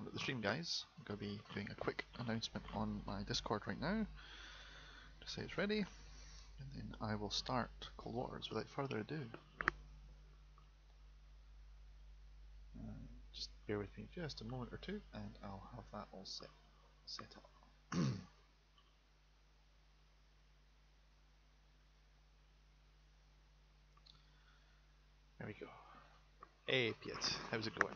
welcome to the stream, guys. I'm going to be doing a quick announcement on my Discord right now to say it's ready, and then I will start Cold Wars without further ado. Just bear with me just a moment or two, and I'll have that all set up. There we go. Hey, Piet, how's it going?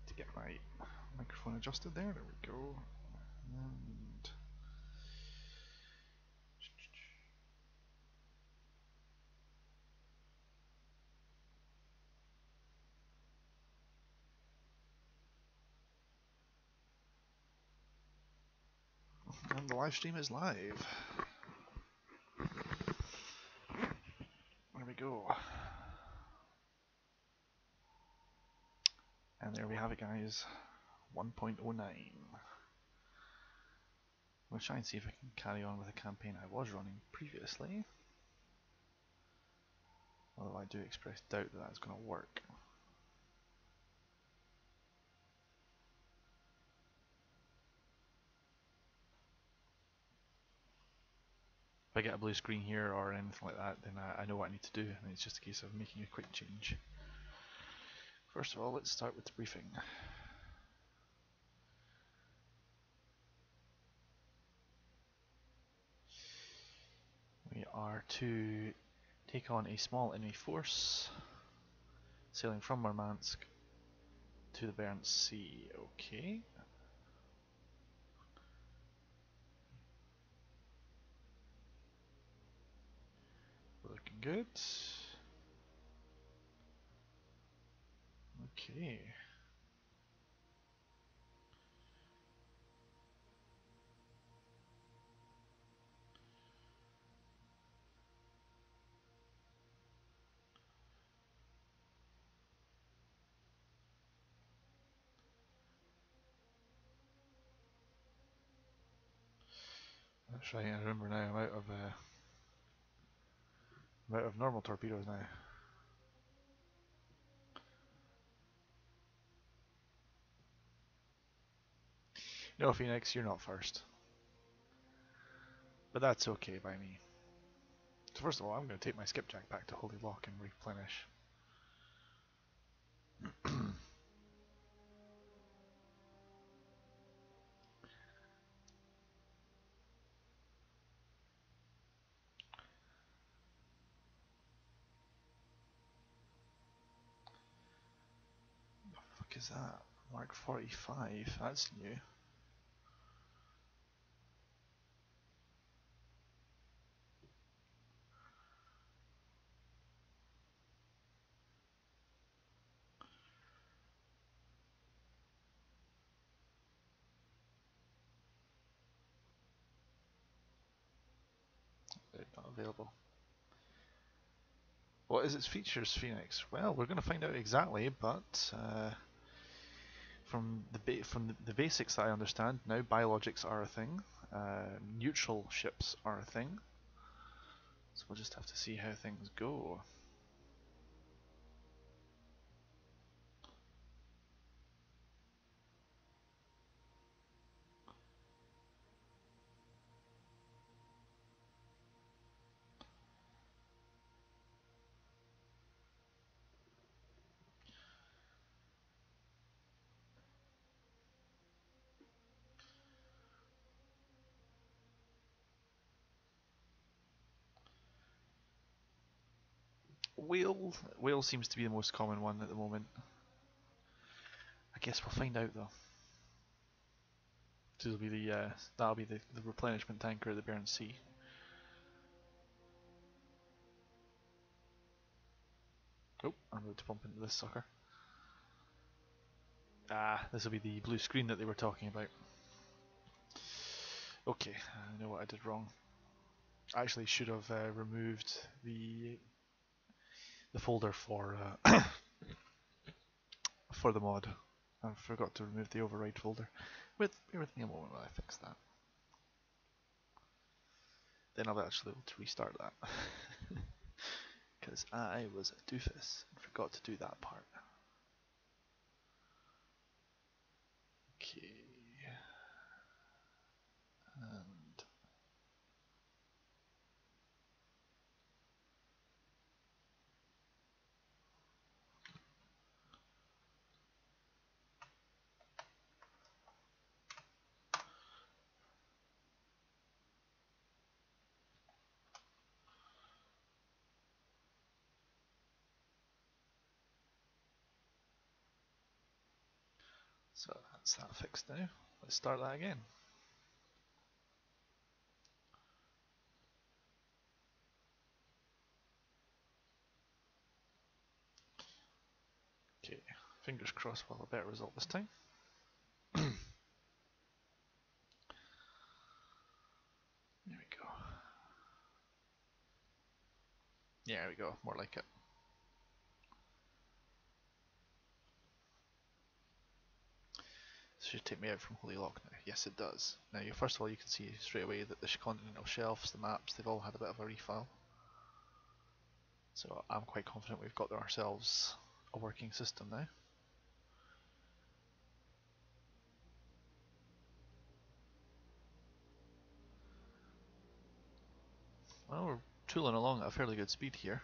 To get my microphone adjusted there we go. And the live stream is live. There we go. And there we have it, guys. 1.09. We'll try and see if I can carry on with the campaign I was running previously. Although I do express doubt that that's going to work. If I get a blue screen here or anything like that, then I know what I need to do, and it's just a case of making a quick change. First of all, let's start with the briefing. We are to take on a small enemy force, sailing from Murmansk to the Barents Sea. Okay. Looking good. Okay. That's right, I remember now, I'm out of normal torpedoes now. No, Phoenix, you're not first. But that's okay by me. So first of all, I'm going to take my skipjack back to Holy Lock and replenish. What the fuck is that? Mark 45, that's new. They're not available. What is its features, Phoenix? Well, we're going to find out exactly, but from the basics that I understand, now biologics are a thing, neutral ships are a thing, so we'll just have to see how things go. Whale seems to be the most common one at the moment. I guess we'll find out though. That'll be the replenishment tanker at the Barents Sea. Oh, I'm about to bump into this sucker. Ah, this will be the blue screen that they were talking about. Okay, I know what I did wrong. I actually should have removed the folder for for the mod. I forgot to remove the override folder. Bear with me a moment while I fix that. then I'll actually be able to restart that. Because I was a doofus and forgot to do that part. Okay. And so that's that fixed now. Let's start that again. Okay, fingers crossed we'll have a better result this time. There we go. Yeah, there we go, more like it. This should take me out from Holy Loch now. Yes, it does. Now, first of all, you can see straight away that the continental shelves, the maps, they've all had a bit of a refile. So I'm quite confident we've got ourselves a working system now. Well, we're tooling along at a fairly good speed here.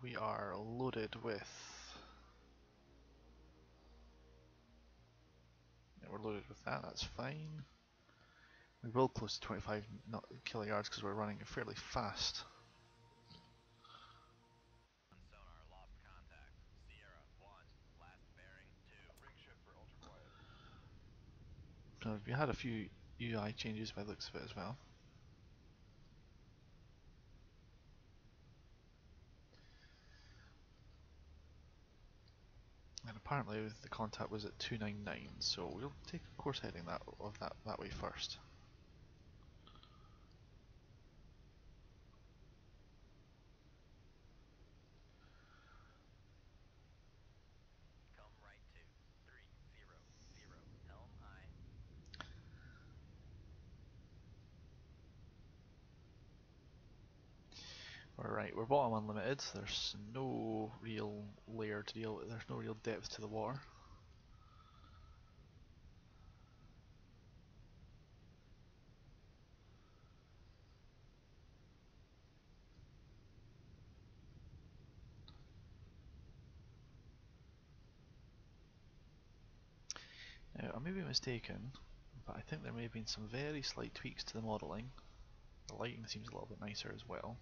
We are loaded with... Yeah, we're loaded with that, that's fine. We will close to 25 kilojoules because we're running fairly fast. So we had a few UI changes by the looks of it as well. And apparently the contact was at 299, so we'll take a course heading that way first. Alright, we're bottom unlimited, there's no real layer to deal with, there's no real depth to the water. Now, I may be mistaken, but I think there may have been some very slight tweaks to the modelling. The lighting seems a little bit nicer as well.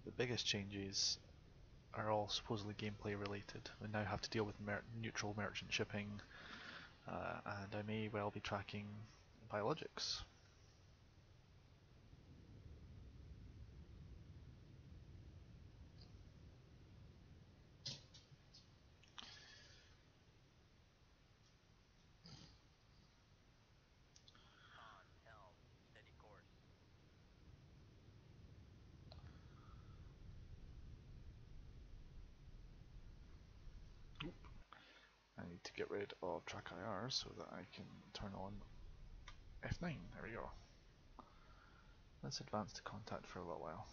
The biggest changes are all supposedly gameplay related. We now have to deal with neutral merchant shipping, and I may well be tracking biologics. I need to get rid of track IR so that I can turn on F9. There we go. Let's advance to contact for a little while.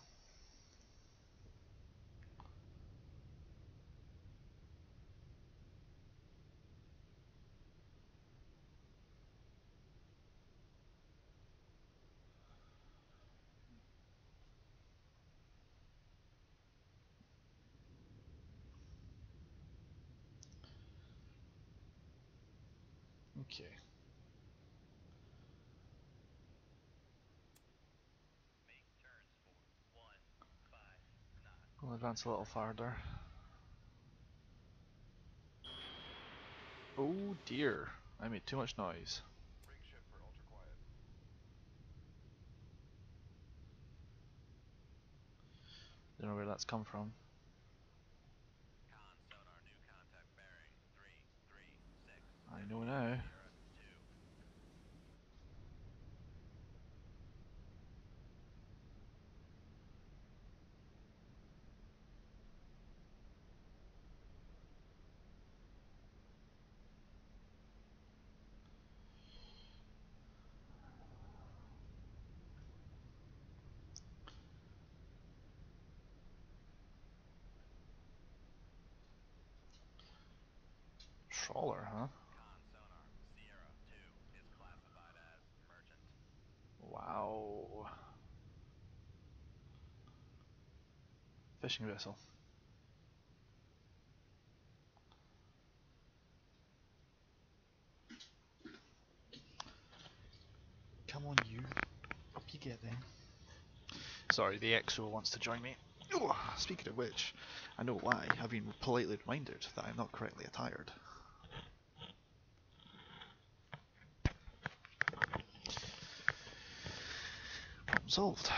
Okay. We'll advance a little farther. Oh dear, I made too much noise. Don't know where that's come from. I know now. trawler, huh? Wow. Fishing vessel. Come on, you. Up you get then. Sorry, the EXO wants to join me. Ooh, speaking of which, I know why. I've been politely reminded that I'm not correctly attired. Problem solved.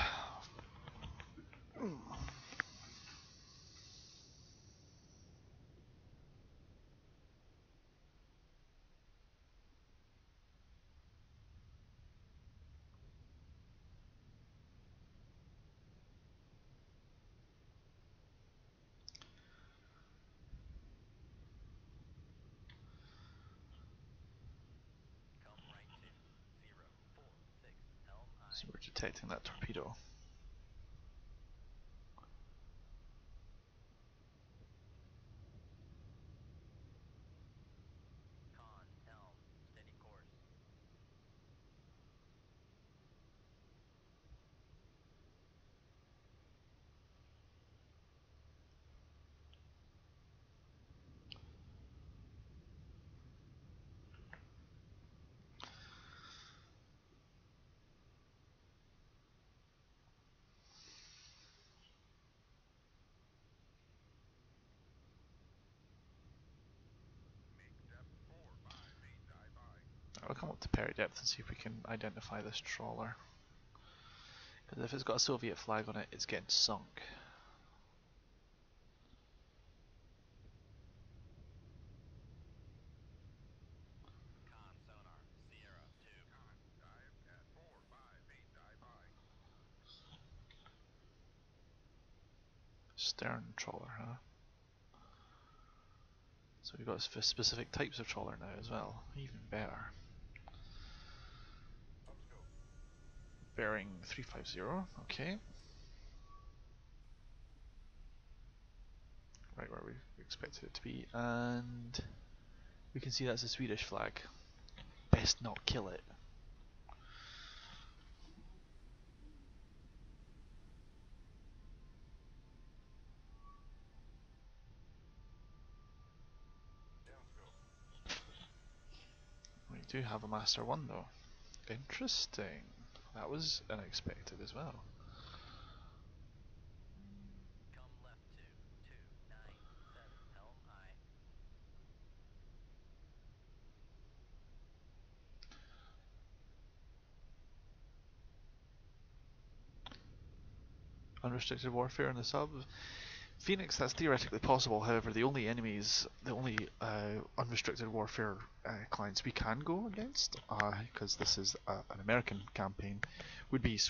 So we're detecting that torpedo. I'll come up to peri depth and see if we can identify this trawler. Because if it's got a Soviet flag on it, it's getting sunk. Stern trawler, huh? So we've got specific types of trawler now as well. Even better. Bearing 350, okay. Right where we expected it to be, and we can see that's a Swedish flag. Best not kill it. We do have a Master 1 though. Interesting. That was unexpected as well. Unrestricted warfare in the sub. Phoenix, that's theoretically possible, however the only enemies, the only unrestricted warfare clients we can go against, because this is an American campaign, would be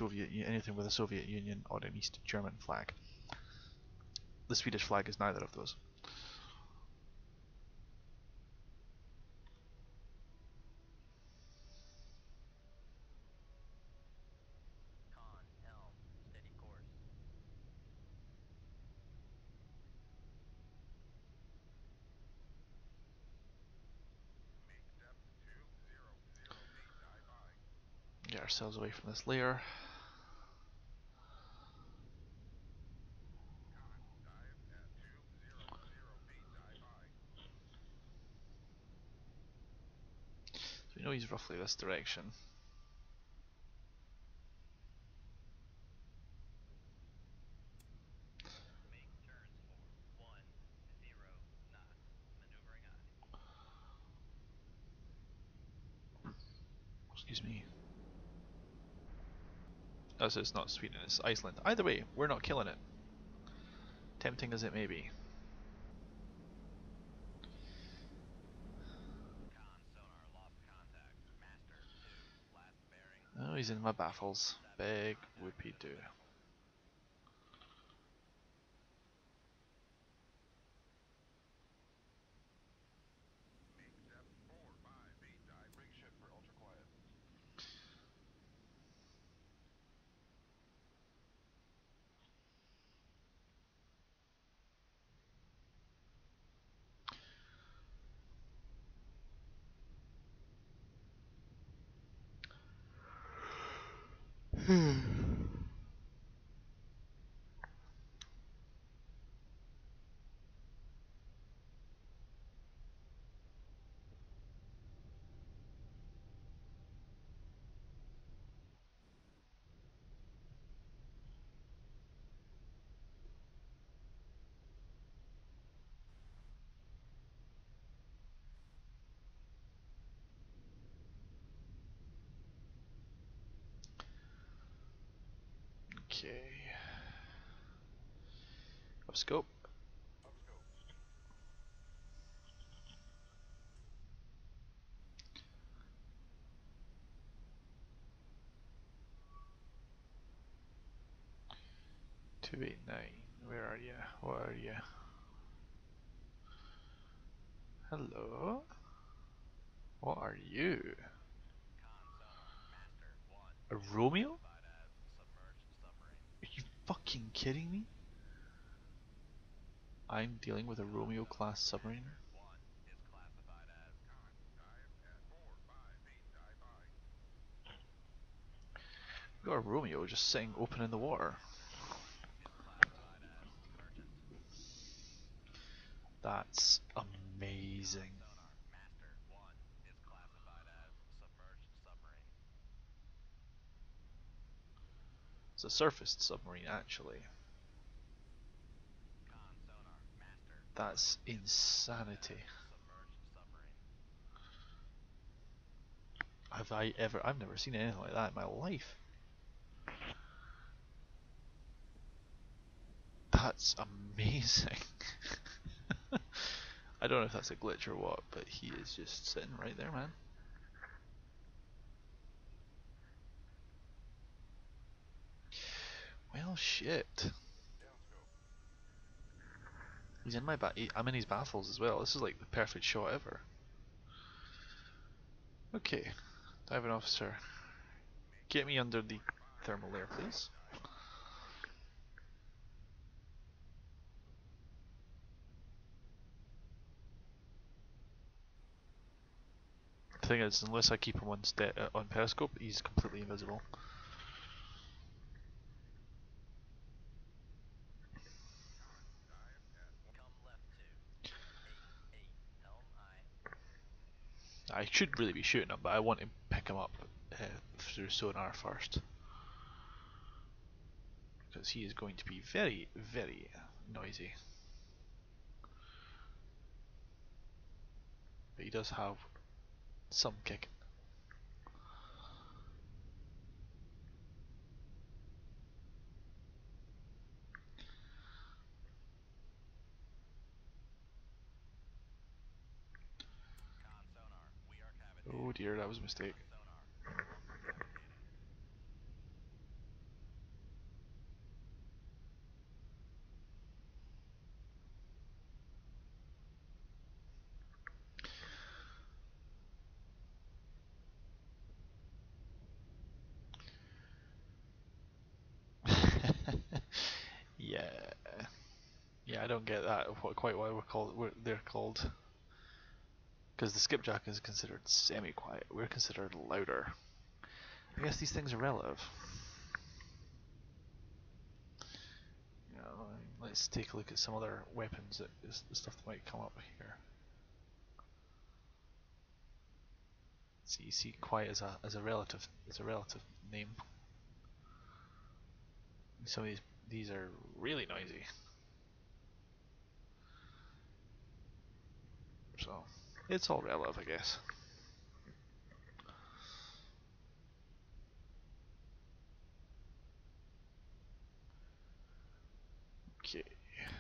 anything with a Soviet Union or an East German flag. The Swedish flag is neither of those. Get ourselves away from this layer. So we know he's roughly this direction. Excuse me. Oh, so it's not Sweden, it's Iceland. Either way, we're not killing it. Tempting as it may be. Oh, he's in my baffles. Big whoopie doo. Okay. Up scope. 289. Where are you? What are you? Hello? What are you? A Romeo? Are you fucking kidding me? I'm dealing with a Romeo class submariner? We got a Romeo just sitting open in the water. That's amazing. It's a surfaced submarine actually. That's insanity. I've never seen anything like that in my life. That's amazing. I don't know if that's a glitch or what, but he is just sitting right there, man. Well, shit. He's in my I'm in his baffles as well. This is like the perfect shot ever. Okay, diving officer, get me under the thermal layer, please. The thing is, unless I keep him on periscope, he's completely invisible. I should really be shooting him, but I want to pick him up through sonar first. Because he is going to be very, very noisy. But he does have some kick. Oh dear, that was a mistake. Yeah, yeah, I don't get that. Quite why they're called. Because the skipjack is considered semi-quiet. We're considered louder. I guess these things are relative. You know, let's take a look at some other weapons that is the stuff that might come up here. See, you see, quiet as a relative name. Some of these are really noisy. So it's all relative, I guess. Okay,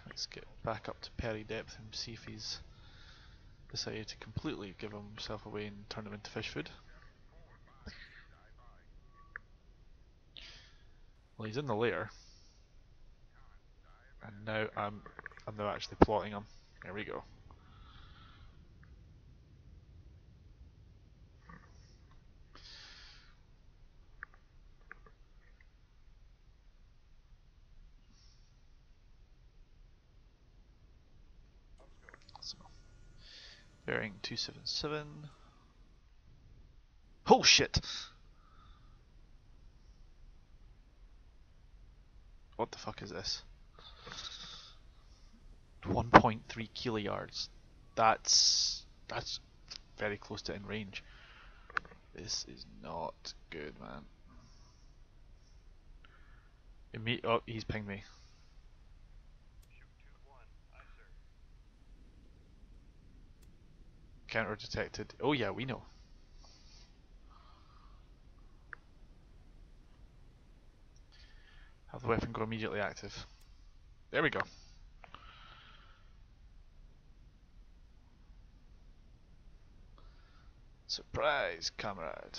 let's get back up to Perry depth and see if he's decided to completely give himself away and turn him into fish food. Well, he's in the lair, and now I'm now actually plotting him. There we go. So, bearing 277. Oh shit! What the fuck is this? 1.3 kiloyards. That's very close to in range. This is not good, man. Oh, he's pinged me. Counter detected. Oh yeah, we know. Have the weapon go immediately active. There we go. Surprise, comrade.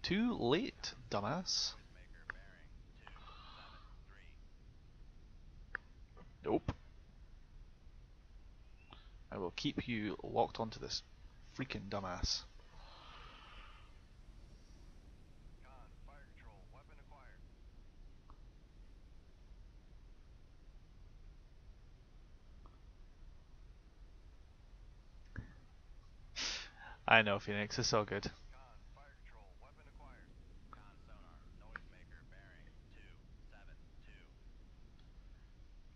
Too late, dumbass. Nope. I will keep you locked onto this freaking dumbass. I know, Phoenix, it's all good.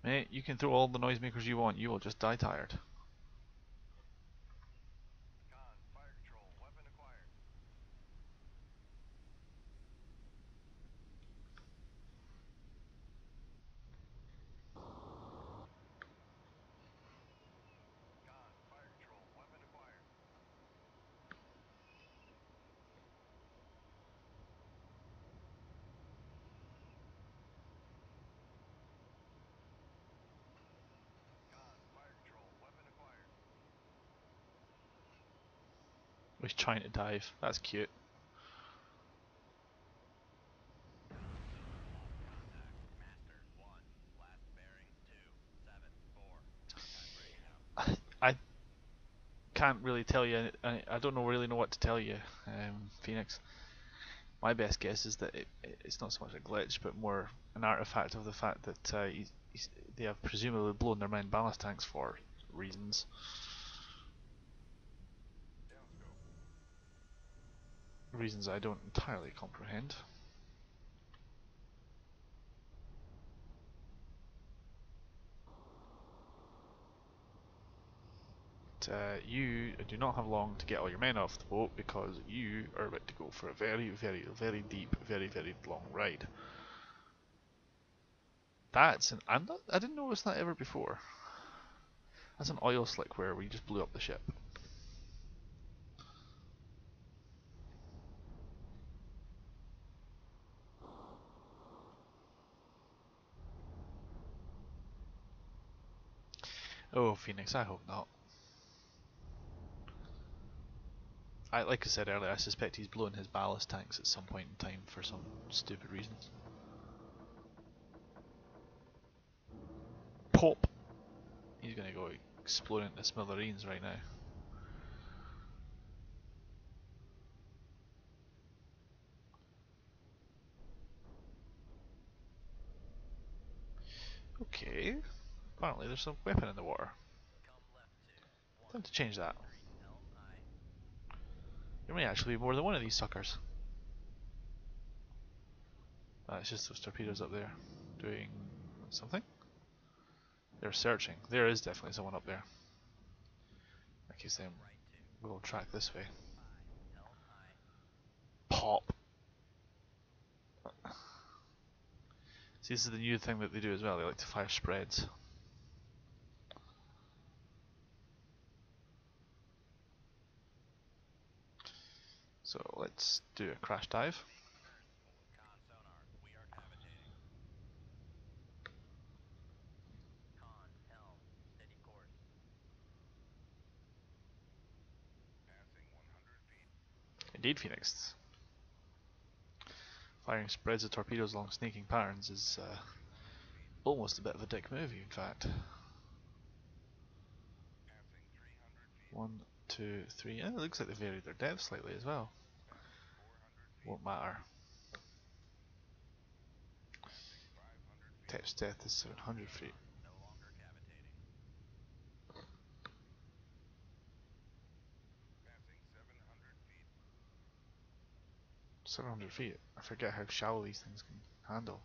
Mate, you can throw all the noisemakers you want, you will just die tired. He's trying to dive, that's cute. I can't really tell you, I don't really know what to tell you, Phoenix. My best guess is that it's not so much a glitch, but more an artifact of the fact that they have presumably blown their main ballast tanks for reasons. Reasons I don't entirely comprehend. You do not have long to get all your men off the boat because you are about to go for a very, very, very deep, very, very long ride. That's an I didn't notice that ever before. That's an oil slick where we just blew up the ship. Oh, Phoenix, I hope not. Like I said earlier, I suspect he's blown his ballast tanks at some point in time for some stupid reason. Pop! He's gonna go explode into smithereens right now. Okay. Apparently there's some weapon in the water. Time to change that. There may actually be more than one of these suckers. It's just those torpedoes up there doing something. They're searching. There is definitely someone up there. I keep saying we'll track this way. Pop. See, this is the new thing that they do as well. They like to fire spreads. So let's do a crash dive. Indeed, Phoenix. Firing spreads of torpedoes along snaking patterns is almost a bit of a dick move, in fact. 1, 2, 3. It looks like they varied their depth slightly as well. Won't matter. Tep's depth is 700 feet. 700 feet. I forget how shallow these things can handle.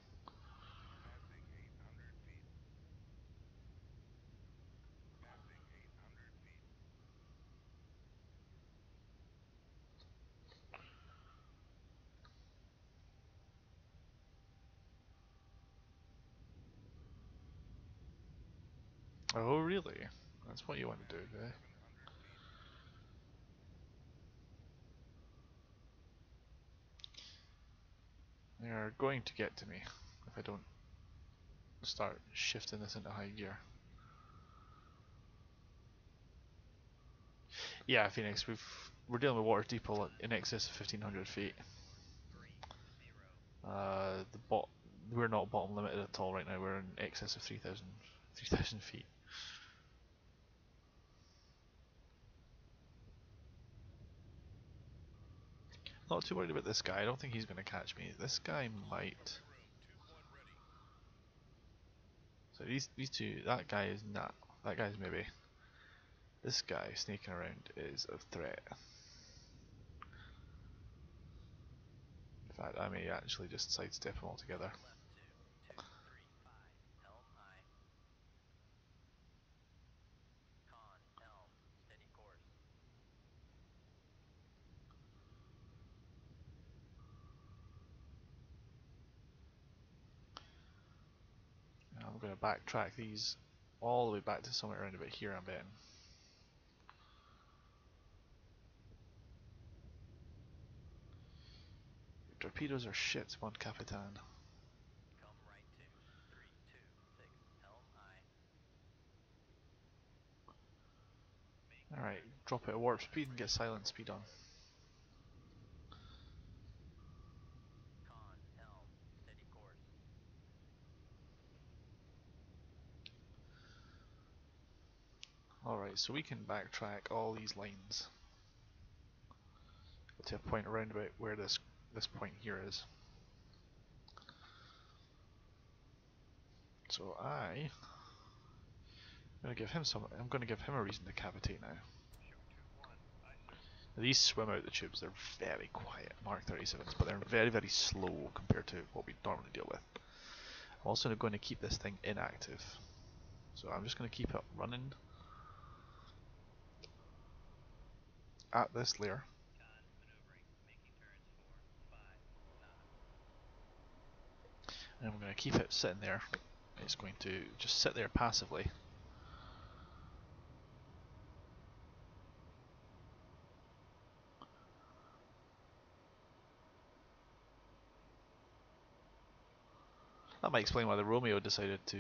Oh, really? That's what you want to do, eh? They're going to get to me if I don't start shifting this into high gear. Yeah, Phoenix, we're dealing with water depot in excess of 1500 feet. The we're not bottom limited at all right now. We're in excess of 3000 feet. Not too worried about this guy. I don't think he's going to catch me. This guy might. So these two. That guy is not. That guy's maybe. This guy sneaking around is a threat. In fact, I may actually just sidestep him altogether. I'm going to backtrack these all the way back to somewhere around about here, I'm betting. Torpedoes are shit, Mon Capitan. Alright, drop it at warp speed and get silent speed on. Alright, so we can backtrack all these lines to a point around about where this point here is. So I'm gonna give him a reason to cavitate now. These swim out the tubes, they're very quiet, Mark 37s, but they're very, very slow compared to what we normally deal with. I'm also going to keep this thing inactive. So I'm just going to keep it running at this layer. And we're going to keep it sitting there. It's going to just sit there passively. That might explain why the Romeo decided to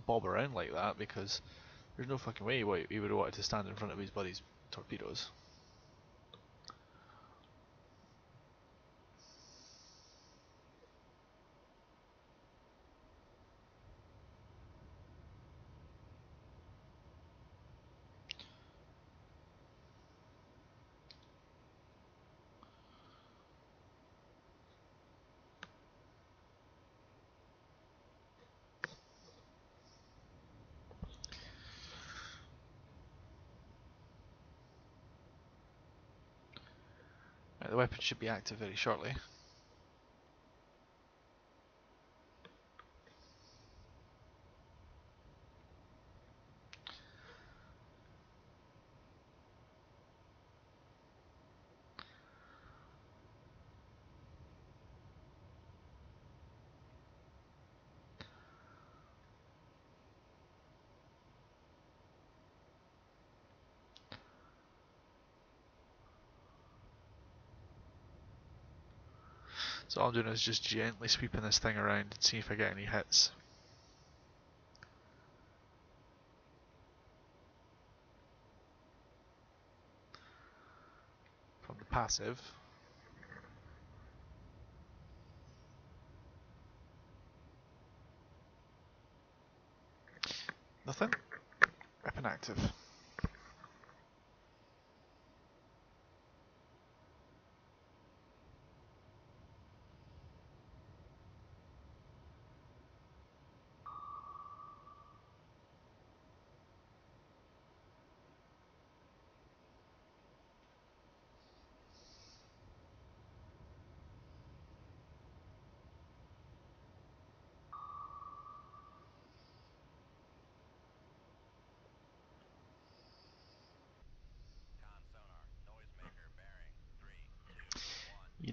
bob around like that, because there's no fucking way he would have wanted to stand in front of his buddy's torpedoes. Right, the weapon should be active very shortly. So all I'm doing is just gently sweeping this thing around and see if I get any hits. From the passive. Nothing. Weapon active.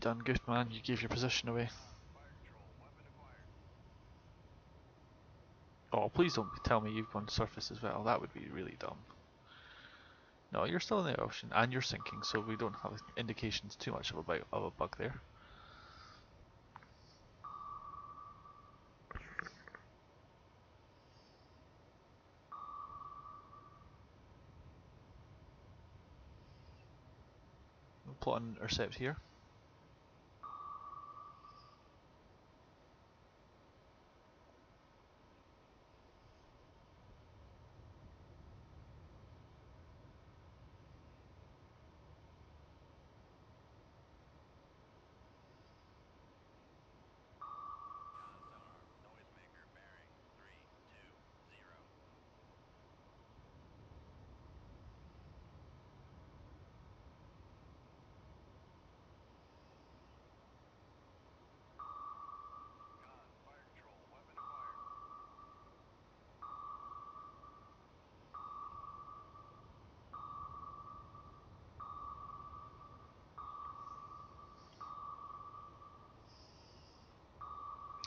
done good, man. You gave your position away. Oh, please don't tell me you've gone surface as well. That would be really dumb. No, you're still in the ocean and you're sinking, so we don't have indications too much of a bug there. We'll plot an intercept here.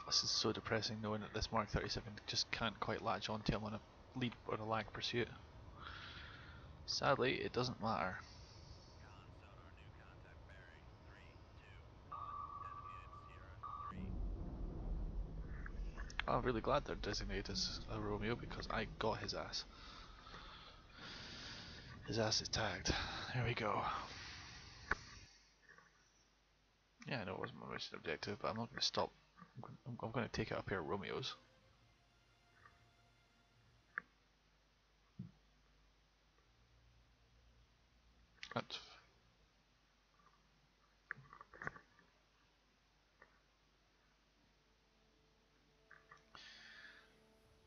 This is so depressing knowing that this Mark 37 just can't quite latch onto him on a lead or a lag pursuit. Sadly, it doesn't matter. I'm really glad they're designated as a Romeo because I got his ass. His ass is tagged. There we go. Yeah, I know it wasn't my mission objective, but I'm not going to stop. I'm going to take out a pair of Romeos. That's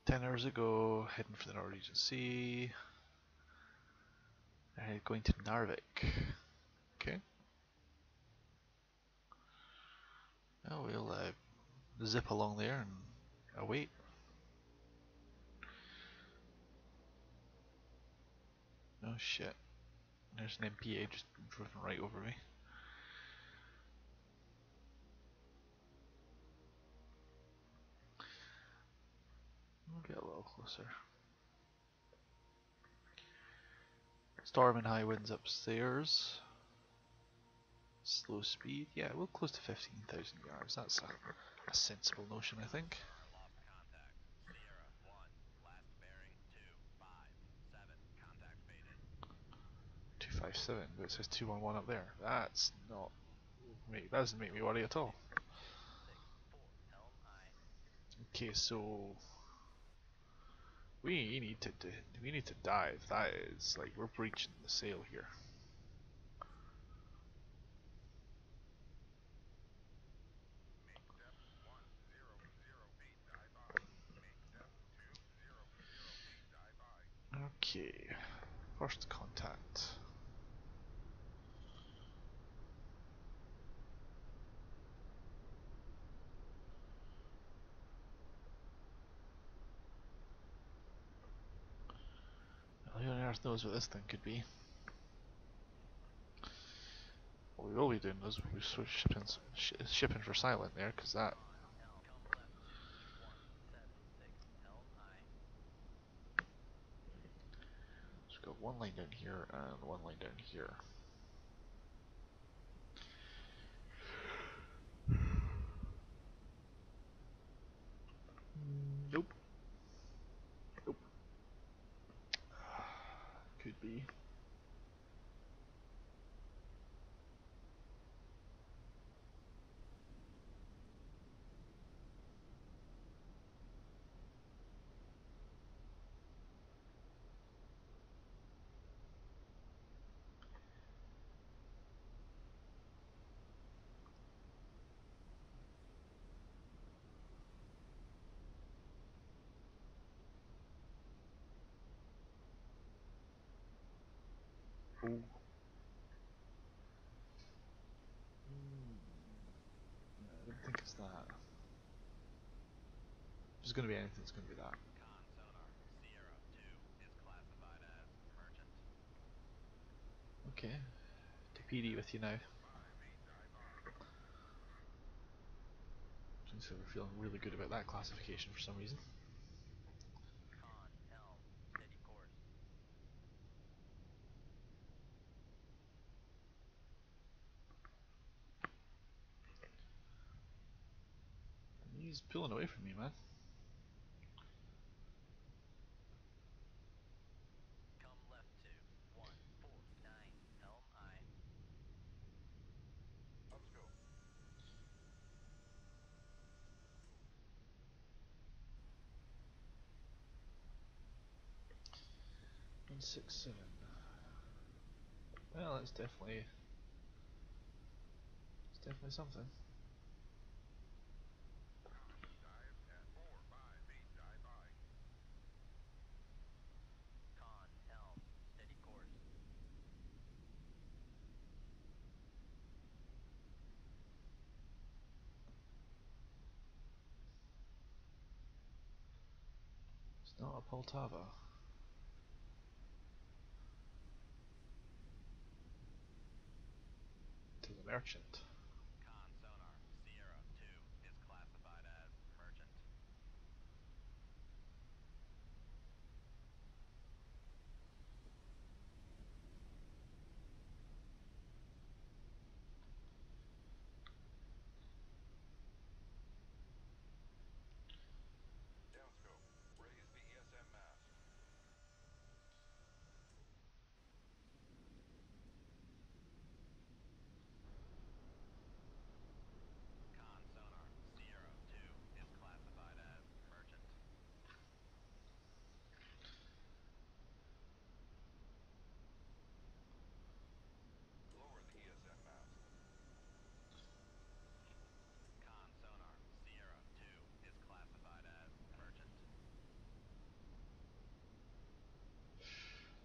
10 hours ago, heading for the Norwegian Sea. Going to Narvik. Okay. Well, we'll zip along there and await. Oh shit. There's an MPA just driven right over me. We'll get a little closer. Storm and high winds upstairs. Slow speed. Yeah, we'll close to 15,000 yards. That's a sensible notion, I think. 257, but it says 211 up there. That's not. That doesn't make me worry at all. Okay, so we need to dive. That is like we're breaching the sail here. Okay, first contact. Who on earth knows what this thing could be? What we will be doing is we switch shipping for silent there, because that. So we've got one line down here and one line down here. Nope. Nope. Could be. Oh. I don't think it's that. If there's going to be anything, it's going to be that. Okay. TPD with you now. so we're feeling really good about that classification for some reason. He's pulling away from me, man. One 6-7. Well, it's definitely something. It's not a Poltava. To the merchant.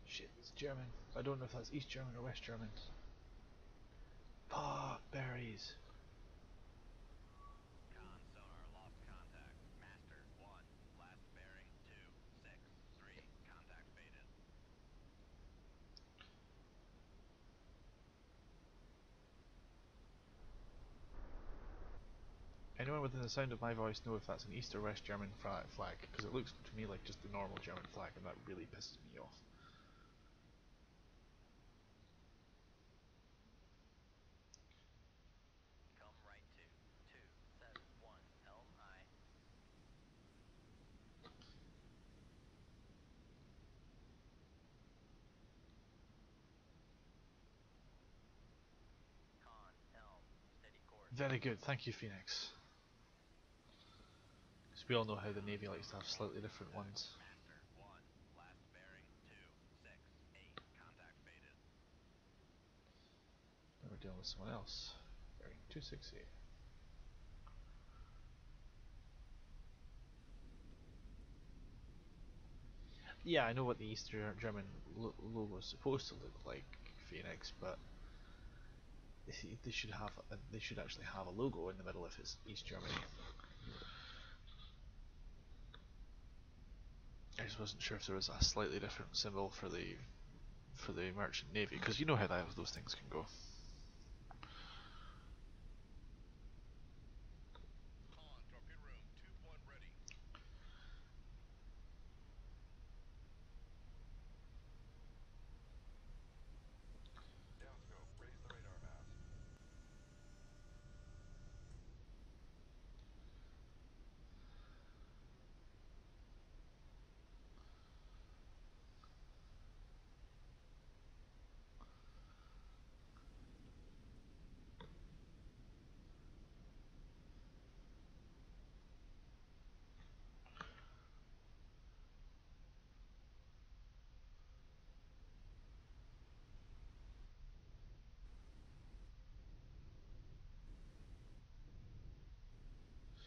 Shit, it's German. I don't know if that's East German or West German. Ah, berries. Anyone within the sound of my voice know if that's an East or West German flag? Because it looks to me like just the normal German flag, and that really pisses me off. Very good, thank you, Phoenix. Because we all know how the Navy likes to have slightly different ones. Now we're dealing with someone else. Bearing 268. Yeah, I know what the East German logo is supposed to look like, Phoenix, but they should actually have a logo in the middle if it's East Germany. I just wasn't sure if there was a slightly different symbol for the merchant navy, because you know how those things can go.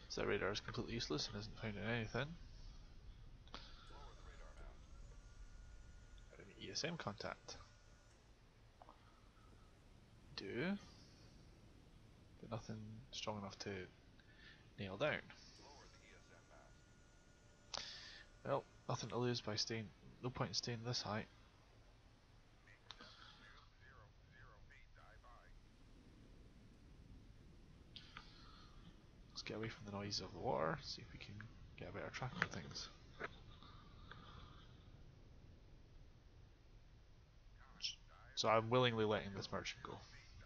So that radar is completely useless and isn't finding anything. Enemy ESM contact. Do, but nothing strong enough to nail down. Well, nothing to lose by staying. No point in staying this high. Let's get away from the noise of the water, see if we can get a better track on things. So I'm willingly letting this merchant go.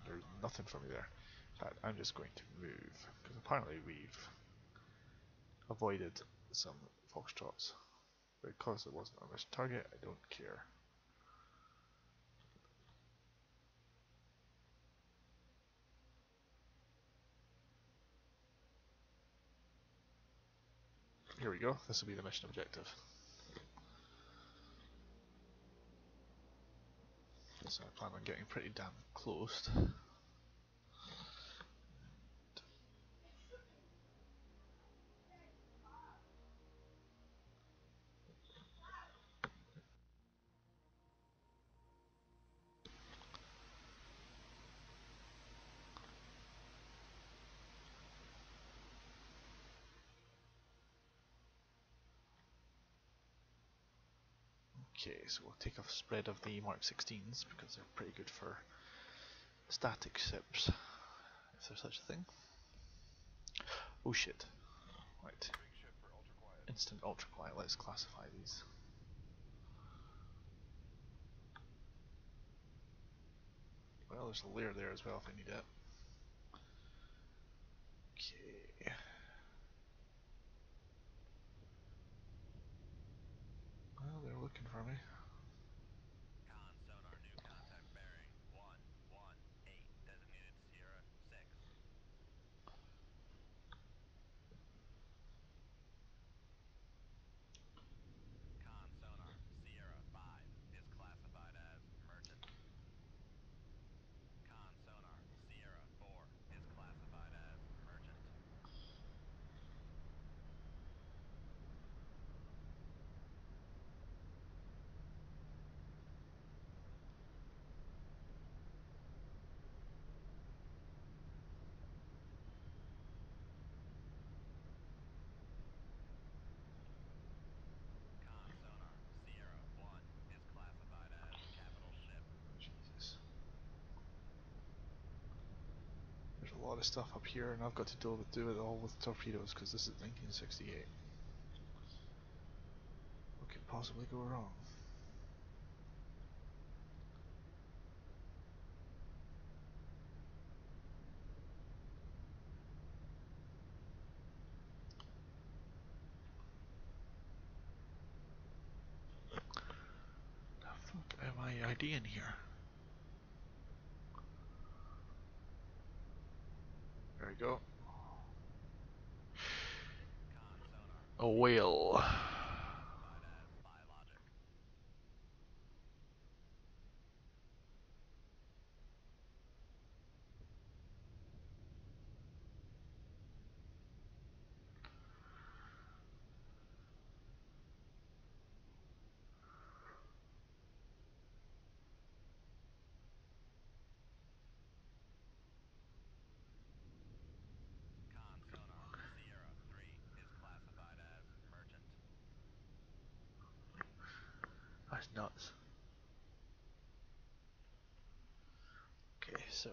There's nothing for me there. In fact, I'm just going to move, because apparently we've avoided some foxtrots. Because it wasn't our mission target, I don't care. Here we go, this will be the mission objective. So I plan on getting pretty damn close. Okay, so we'll take a spread of the Mark 16s because they're pretty good for static ships, if there's such a thing. Oh shit. Right. Instant ultra quiet, let's classify these. Well, there's a layer there as well if I need it. Okay. Well, they're looking for me. Jesus. There's a lot of stuff up here and I've got to do it all with torpedoes because this is 1968. What could possibly go wrong? The fuck am I ID in here? There we go. A whale. That's nuts. Okay, so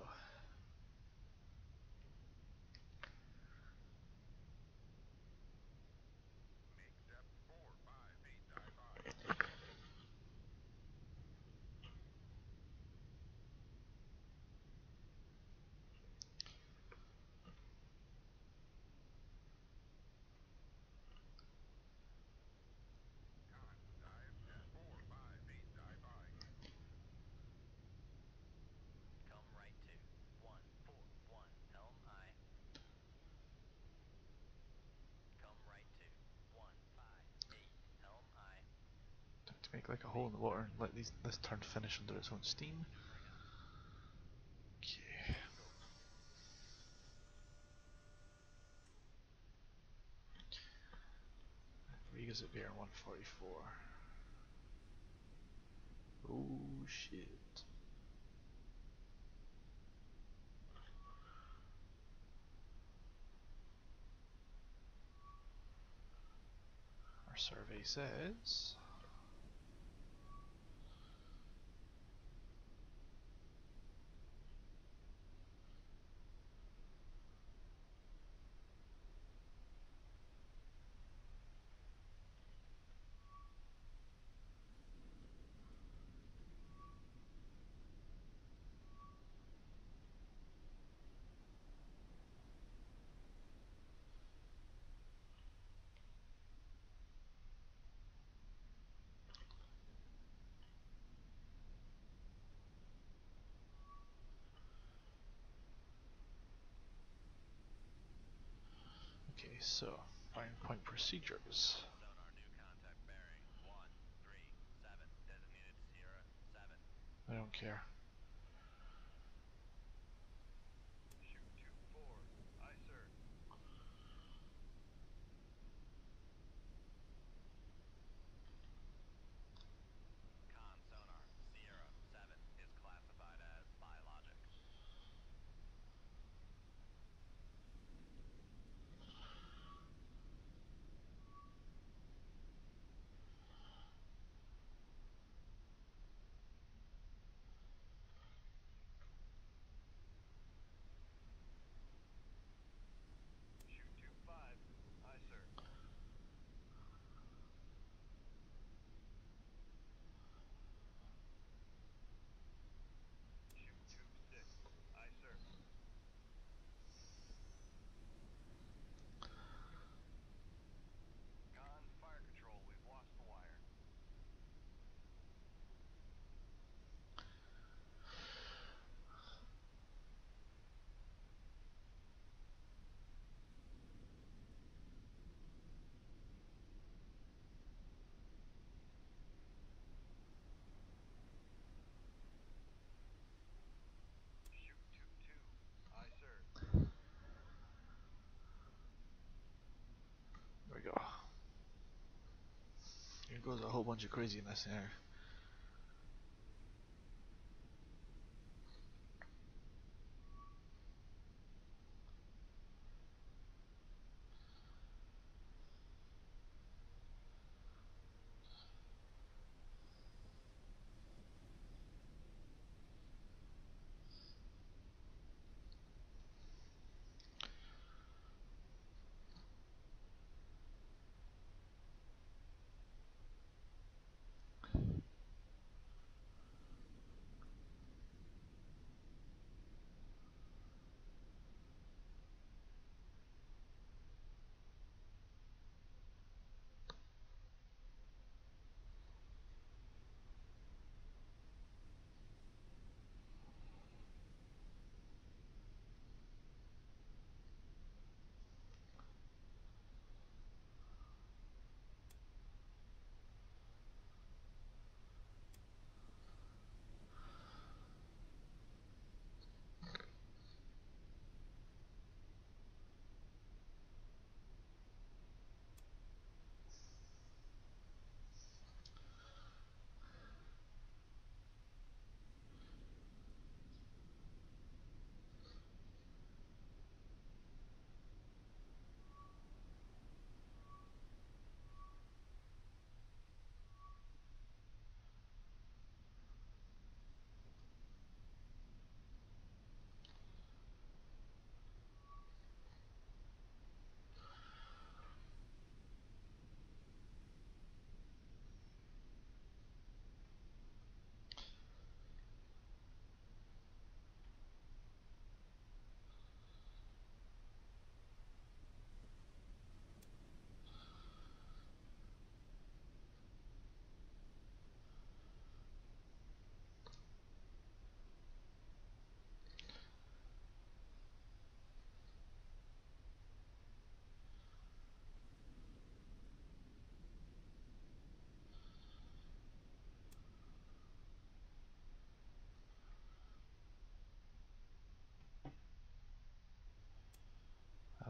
to make like a hole in the water and let this turn finish under its own steam. Okay. Riga's at bear 144. Oh shit. Our survey says so firing point procedures. I don't care. There we go. Here goes a whole bunch of craziness here.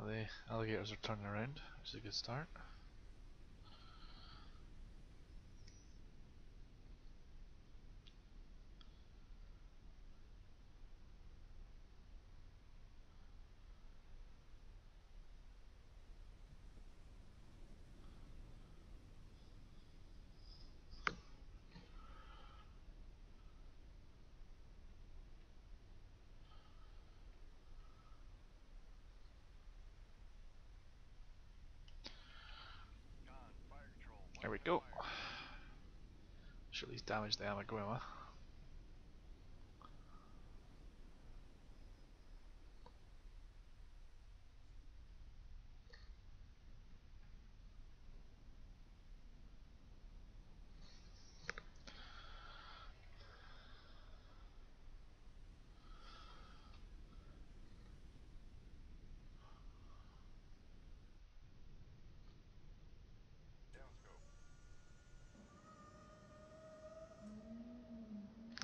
The alligators are turning around, which is a good start. There we go. Should at least damage the Amiguema.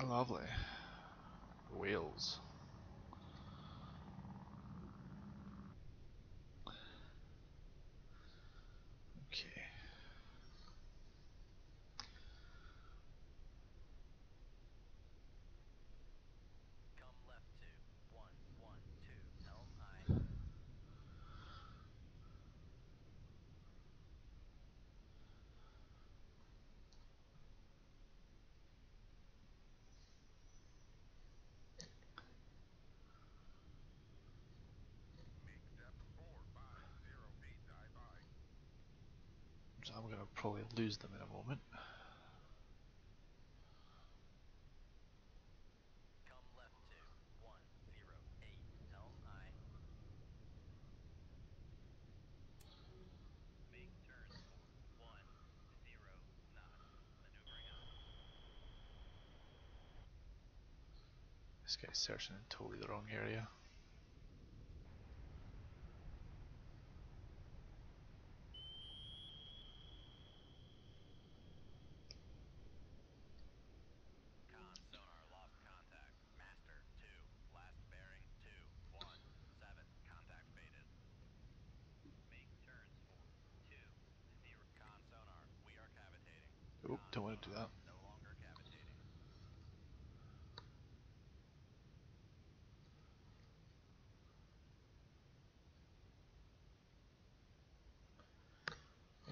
Lovely. Wales. Okay. So I'm going to probably lose them in a moment. This guy's searching in totally the wrong area. Oh, don't want to do that.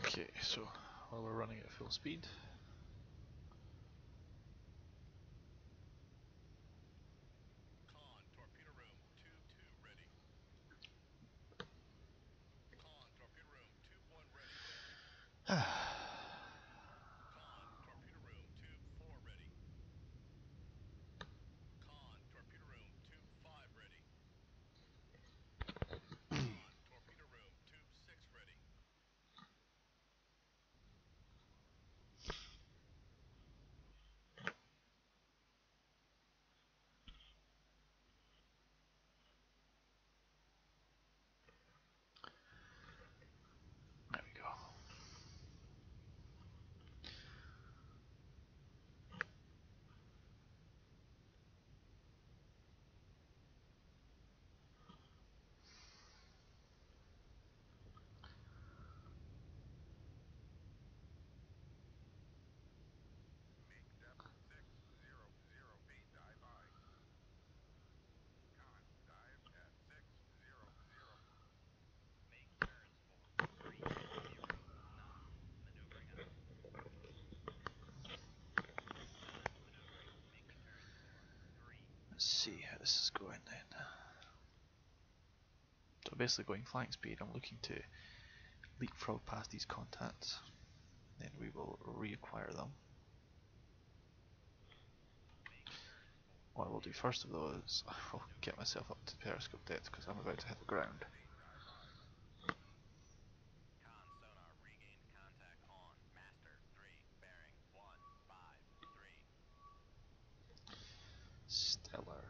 Okay, so while we're running at full speed, there we go. Let's see how this is going then. So basically going flying speed, I'm looking to leapfrog past these contacts, then we will reacquire them. What I will do first of those is I will get myself up to periscope depth because I'm about to hit the ground. Stellar.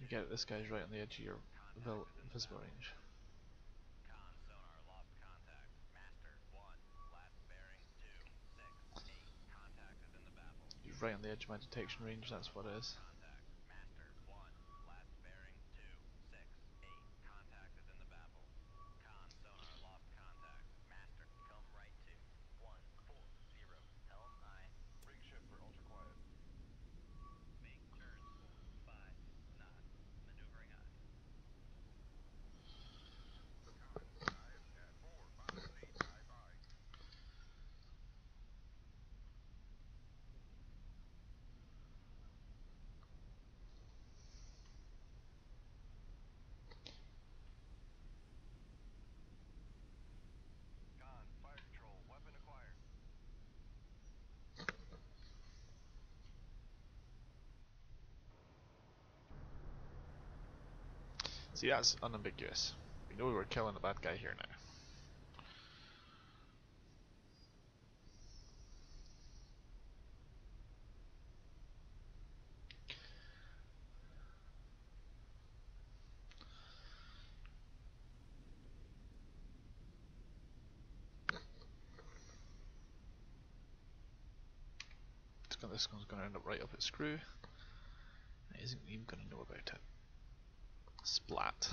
You get it, this guy's right on the edge of your visible range. He's right on the edge of my detection range, that's what it is. See, that's unambiguous. We know we were killing the bad guy here now. This one's going to end up right up its screw. It isn't even going to know about it. Splat.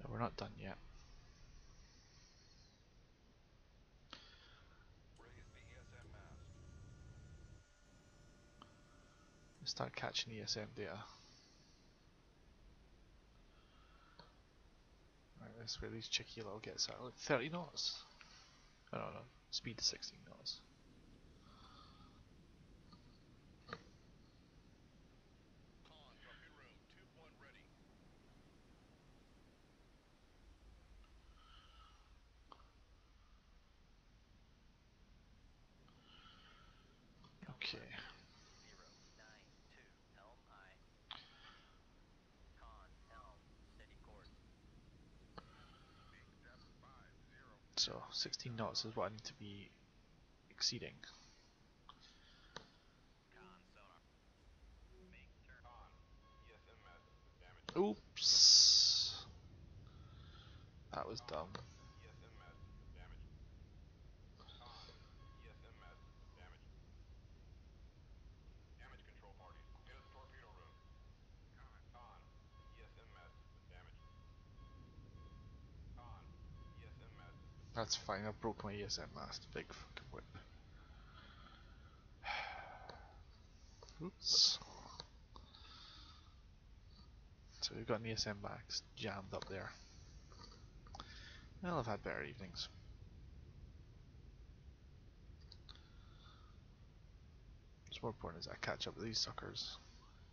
No, we're not done yet. Let's start catching ESM data. Right, that's where these cheeky little gets at. Look, 30 knots. Oh no, no. Speed 16 knots. Okay. So 16 knots is what I need to be exceeding. Oops. That was dumb. That's fine, I broke my ESM mast. Big fucking whip. Oops. So we've got an ESM max jammed up there. Well, I've had better evenings. What's more important is I catch up with these suckers.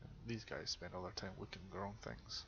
And these guys spend all their time looking at the wrong things.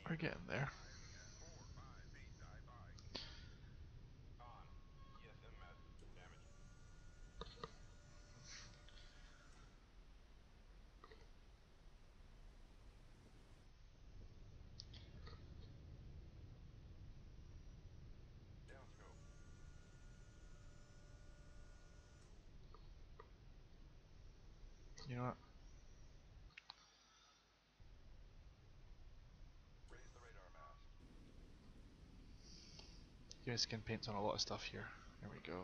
We're getting there. You know what? Yeah, skin paint's on a lot of stuff here. There we go.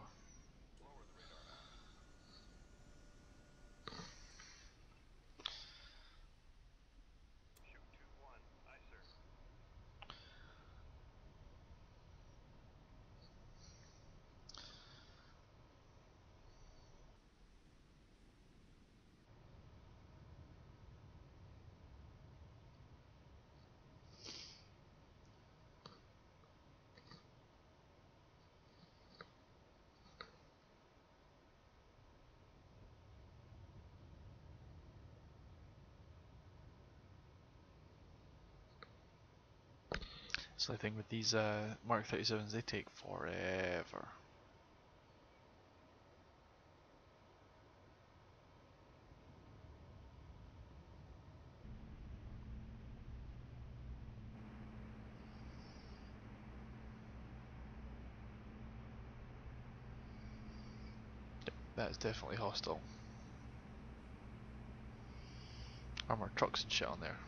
So the thing with these Mark 37s, they take forever. Yep, that is definitely hostile. Armored trucks and shit on there.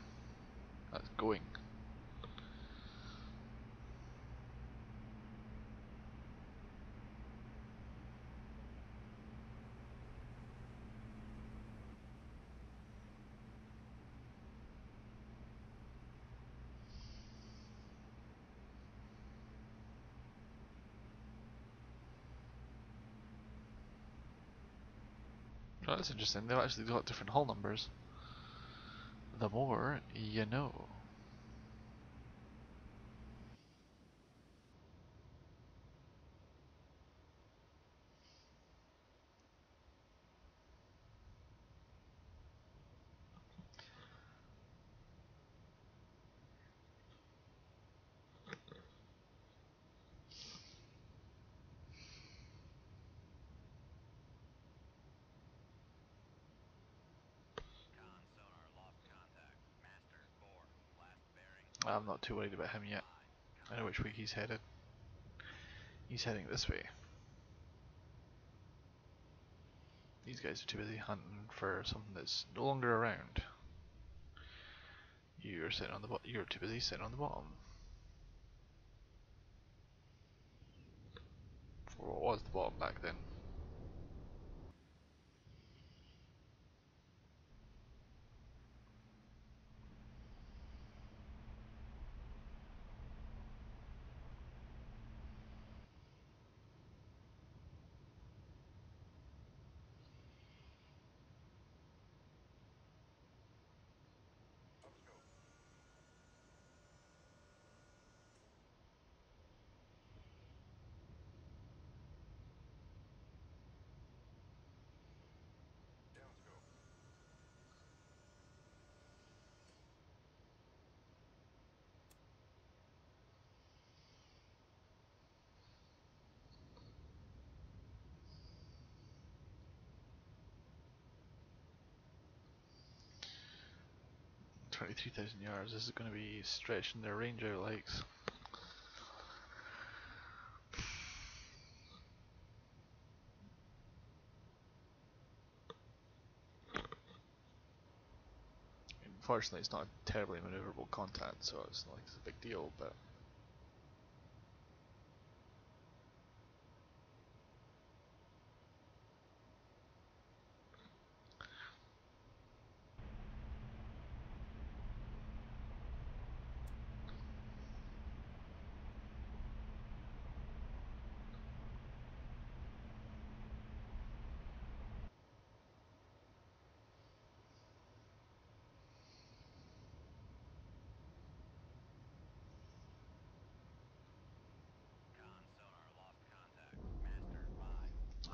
That's going. Oh, that's interesting. They've actually got different hull numbers. The more you know. I'm not too worried about him yet. I know which way he's headed. He's heading this way. These guys are too busy hunting for something that's no longer around. You're sitting on the bottom. You're too busy sitting on the bottom. For what was the bottom back then? $23,000. This is going to be stretching their range out like. Unfortunately, it's not a terribly maneuverable contact, so it's not like it's a big deal, but.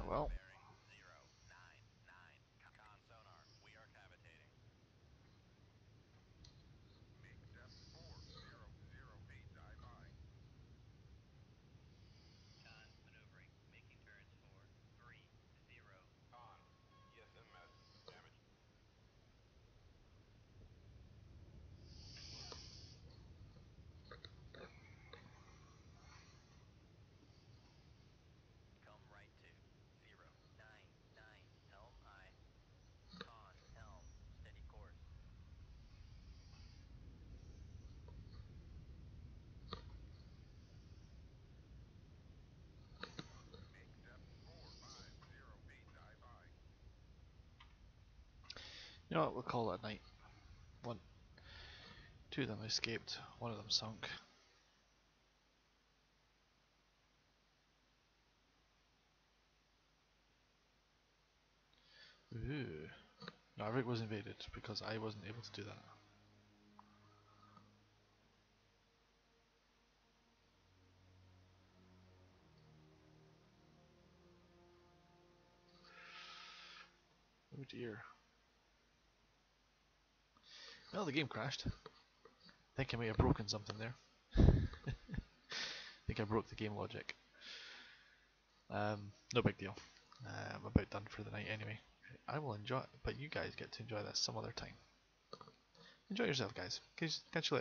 Oh well. You know what, we'll call it a night. One, two of them escaped, one of them sunk. Ooh. Narvik was invaded because I wasn't able to do that. Oh dear. Well, the game crashed. I think I may have broken something there. I think I broke the game logic. No big deal. I'm about done for the night anyway. I will enjoy it, but you guys get to enjoy this some other time. Enjoy yourself, guys. Catch you later.